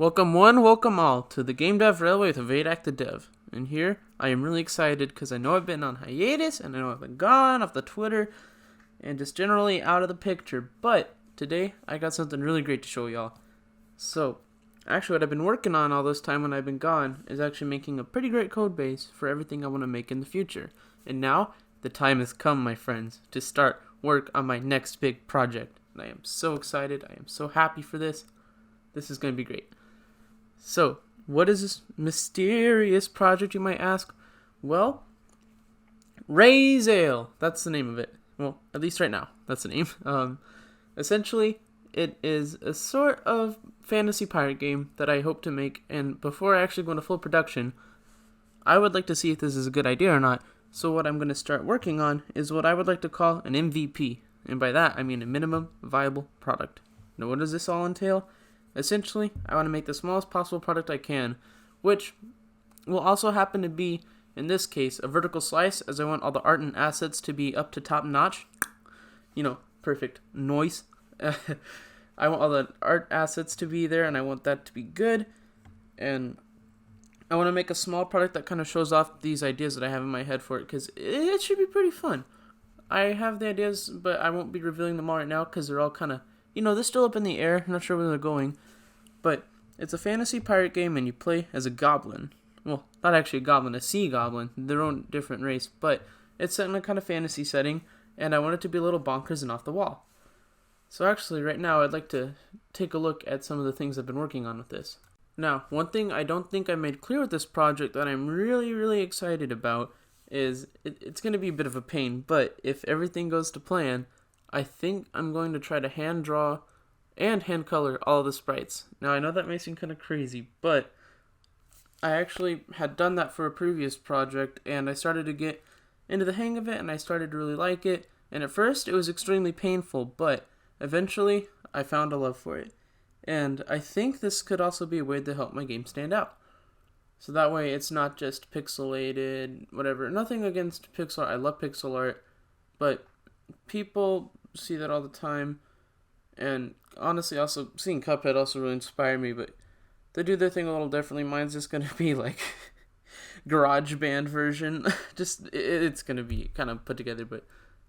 Welcome one, welcome all to the Game Dev Railway with Vadak the Dev. And here, I am really excited because I know I've been on hiatus and I know I've been gone off the Twitter and just generally out of the picture. But today, I got something really great to show y'all. So, actually what I've been working on all this time when I've been gone is actually making a pretty great code base for everything I want to make in the future. And now, the time has come, my friends, to start work on my next big project. And I am so excited, I am so happy for this. This is going to be great. So, what is this mysterious project, you might ask? Well, Rayzale. That's the name of it. Well, at least right now, that's the name. Essentially, it is a sort of fantasy pirate game that I hope to make, and before I actually go into full production, I would like to see if this is a good idea or not. So what I'm going to start working on is what I would like to call an MVP, and by that I mean a minimum viable product. Now, what does this all entail? Essentially, I want to make the smallest possible product I can, which will also happen to be, in this case, a vertical slice, as I want all the art and assets to be up to top notch. Perfect noise. I want all the art assets to be there, and I want that to be good. And I want to make a small product that kind of shows off these ideas that I have in my head for it, because it should be pretty fun. I have the ideas, but I won't be revealing them all right now, because they're all kind of, they're still up in the air. I'm not sure where they're going. But it's a fantasy pirate game, and you play as a goblin. Well, not actually a goblin, a sea goblin. Their own different race. But it's set in a kind of fantasy setting, and I want it to be a little bonkers and off the wall. So actually, right now, I'd like to take a look at some of the things I've been working on with this. Now, one thing I don't think I made clear with this project that I'm really, really excited about is it's going to be a bit of a pain, but if everything goes to plan, I think I'm going to try to hand draw and hand color all the sprites. Now, I know that may seem kind of crazy, but I actually had done that for a previous project, and I started to get into the hang of it, and I started to really like it. And at first, it was extremely painful, but eventually, I found a love for it. And I think this could also be a way to help my game stand out. So that way, it's not just pixelated, whatever. Nothing against pixel art. I love pixel art, but people see that all the time. And honestly, also seeing Cuphead also really inspired me, but they do their thing a little differently. Mine's just gonna be like GarageBand version. It's gonna be kind of put together,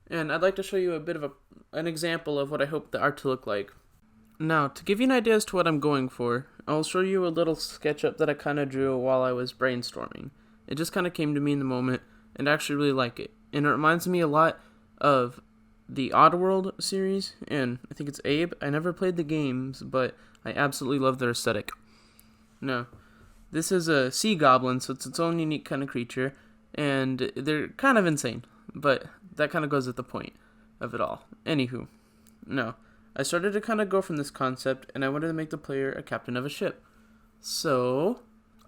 and I'd like to show you a bit of an example of what I hope the art to look like. Now, to give you an idea as to what I'm going for, I'll show you a little SketchUp that I kind of drew while I was brainstorming. It just kind of came to me in the moment, and I actually really like it. And it reminds me a lot of the Oddworld series, and I think it's Abe. I never played the games, but I absolutely love their aesthetic. Now, this is a sea goblin, so it's its own unique kind of creature, and they're kind of insane, but that kind of goes with the point of it all. Anywho, now, I started to kind of go from this concept, and I wanted to make the player a captain of a ship. So,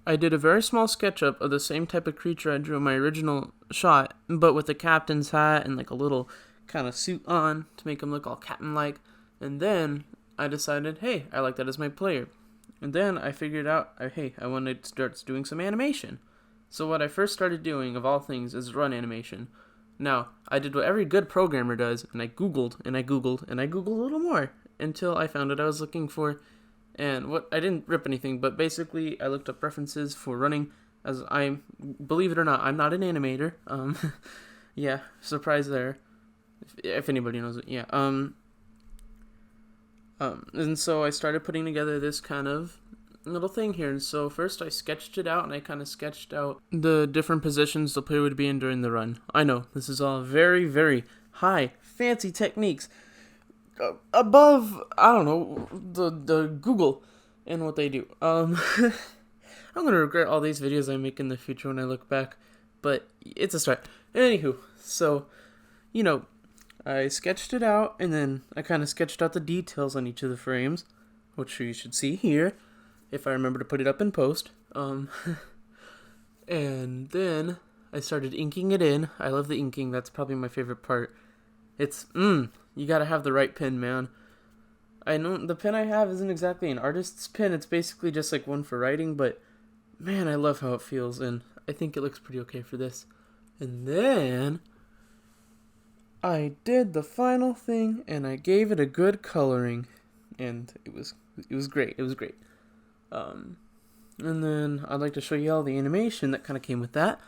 I did a very small SketchUp of the same type of creature I drew in my original shot, but with a captain's hat and like a little kind of suit on to make him look all captain-like. And then I decided, hey, I like that as my player. And then I figured out, hey, I want to start doing some animation. So what I first started doing, of all things, is run animation. Now, I did what every good programmer does, and I Googled, and I Googled, and I Googled a little more until I found what I was looking for. And what I didn't rip anything, but basically I looked up references for running, as believe it or not, I'm not an animator. Yeah, surprise there. If anybody knows it, yeah. And so I started putting together this kind of little thing here. And so first I sketched it out, and I kind of sketched out the different positions the player would be in during the run. I know, this is all very, very high, fancy techniques. Above, I don't know, the Google and what they do. I'm going to regret all these videos I make in the future when I look back, but it's a start. Anywho, so, I sketched it out, and then I kind of sketched out the details on each of the frames, which you should see here, if I remember to put it up in post. And then I started inking it in. I love the inking. That's probably my favorite part. It's, you gotta have the right pen, man. I know the pen I have isn't exactly an artist's pen. It's basically just like one for writing, but man, I love how it feels, and I think it looks pretty okay for this. And then I did the final thing, and I gave it a good coloring, and it was great. It was great. And then I'd like to show you all the animation that kind of came with that.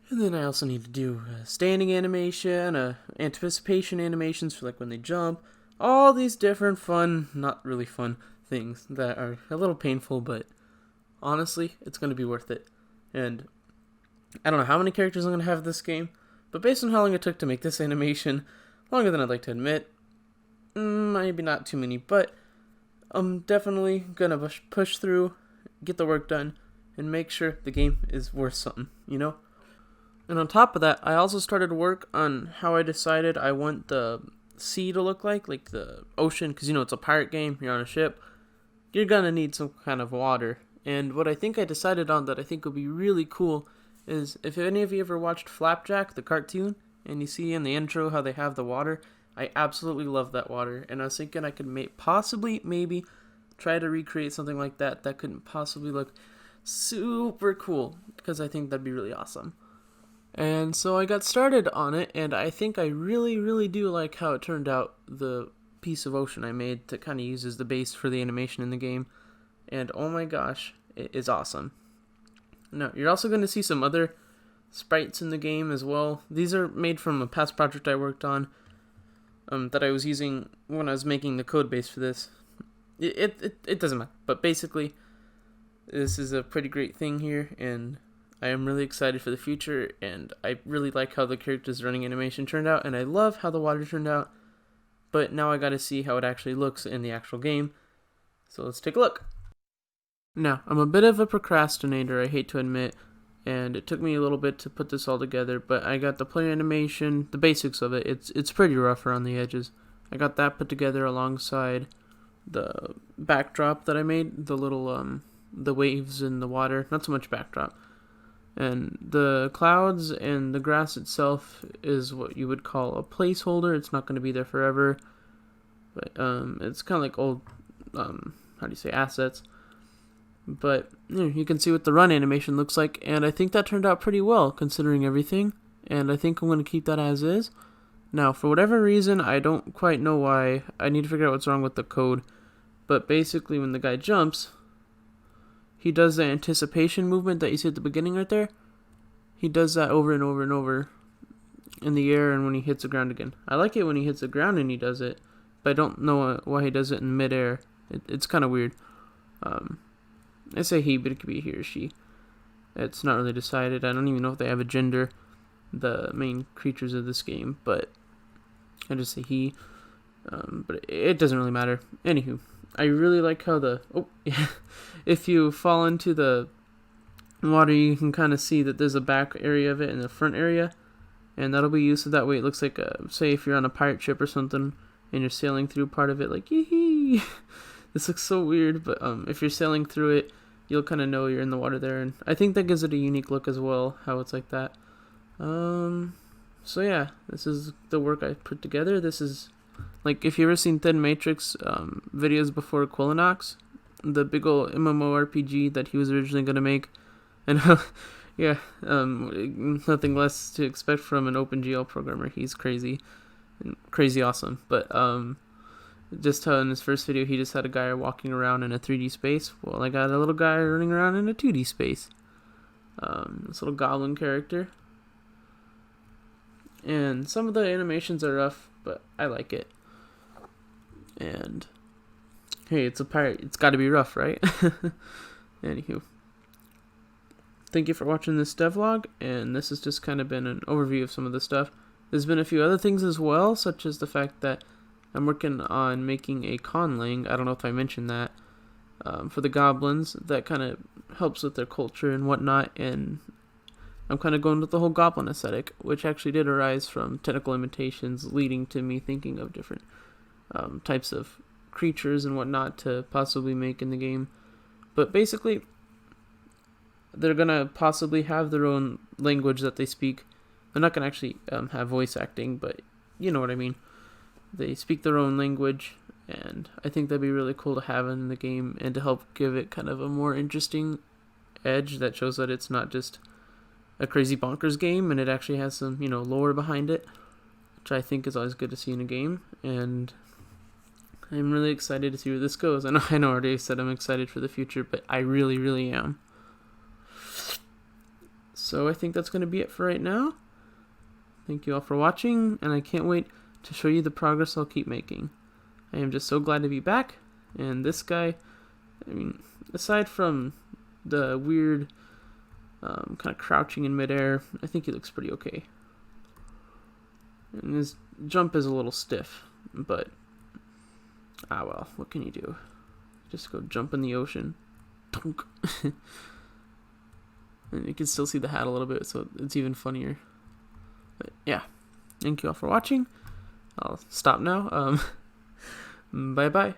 And then I also need to do a standing animation, anticipation animations for like when they jump, all these different fun, not really fun things that are a little painful, but honestly, it's going to be worth it. And I don't know how many characters I'm going to have in this game, but based on how long it took to make this animation, longer than I'd like to admit, maybe not too many, but I'm definitely going to push through, get the work done, and make sure the game is worth something, you know? And on top of that, I also started work on how I decided I want the sea to look like the ocean, because, you know, it's a pirate game, you're on a ship, you're going to need some kind of water. And what I think I decided on that I think would be really cool is if any of you ever watched Flapjack, the cartoon, and you see in the intro how they have the water, I absolutely love that water. And I was thinking I could maybe try to recreate something like that couldn't possibly look super cool, because I think that'd be really awesome. And so I got started on it, and I think I really, really do like how it turned out, the piece of ocean I made that kind of uses the base for the animation in the game. And oh my gosh, it is awesome. Now, you're also going to see some other sprites in the game as well. These are made from a past project I worked on that I was using when I was making the code base for this. It doesn't matter, but basically, this is a pretty great thing here, and I am really excited for the future, and I really like how the character's running animation turned out, and I love how the water turned out, but now I gotta see how it actually looks in the actual game, so let's take a look. Now, I'm a bit of a procrastinator, I hate to admit, and it took me a little bit to put this all together, but I got the player animation, the basics of it, it's pretty rough around the edges. I got that put together alongside the backdrop that I made, the little, the waves in the water, not so much backdrop. And the clouds and the grass itself is what you would call a placeholder. It's not going to be there forever, but it's kind of like old, assets. But you can see what the run animation looks like, and I think that turned out pretty well considering everything, and I think I'm going to keep that as is. Now, for whatever reason, I don't quite know why, I need to figure out what's wrong with the code, but basically when the guy jumps, he does the anticipation movement that you see at the beginning right there. He does that over and over and over in the air and when he hits the ground again. I like it when he hits the ground and he does it, but I don't know why he does it in midair. It's kind of weird. I say he, but it could be he or she. It's not really decided. I don't even know if they have a gender, the main creatures of this game, but I just say he. But it doesn't really matter. Anywho, I really like how if you fall into the water, you can kind of see that there's a back area of it and the front area, and that'll be used so that way it looks like say if you're on a pirate ship or something and you're sailing through part of it, like yee. This looks so weird, but if you're sailing through it, you'll kind of know you're in the water there, and I think that gives it a unique look as well, how it's like that. So yeah, this is the work I put together. This is like if you've ever seen Thin Matrix videos before Quillinox, the big old MMORPG that he was originally going to make, and yeah, nothing less to expect from an OpenGL programmer. He's crazy awesome, but just how in his first video he just had a guy walking around in a 3D space. Well, I got a little guy running around in a 2D space. This little goblin character. And some of the animations are rough, but I like it. And hey, it's a pirate. It's got to be rough, right? Anywho. Thank you for watching this devlog, and this has just kind of been an overview of some of the stuff. There's been a few other things as well, such as the fact that I'm working on making a conlang. I don't know if I mentioned that. For the goblins, that kind of helps with their culture and whatnot, and I'm kind of going with the whole goblin aesthetic, which actually did arise from technical limitations, leading to me thinking of different types of creatures and whatnot to possibly make in the game. But basically, they're going to possibly have their own language that they speak. They're not going to actually have voice acting, but you know what I mean. They speak their own language, and I think that'd be really cool to have in the game and to help give it kind of a more interesting edge that shows that it's not just a crazy bonkers game and it actually has some, lore behind it, which I think is always good to see in a game. And I'm really excited to see where this goes. I know I already said I'm excited for the future, but I really, really am. So I think that's going to be it for right now. Thank you all for watching, and I can't wait to show you the progress I'll keep making. I am just so glad to be back, and this guy, I mean, aside from the weird kind of crouching in midair, I think he looks pretty okay. And his jump is a little stiff, but well, what can you do? Just go jump in the ocean. And you can still see the hat a little bit, so it's even funnier. But yeah, thank you all for watching. I'll stop now. Bye bye.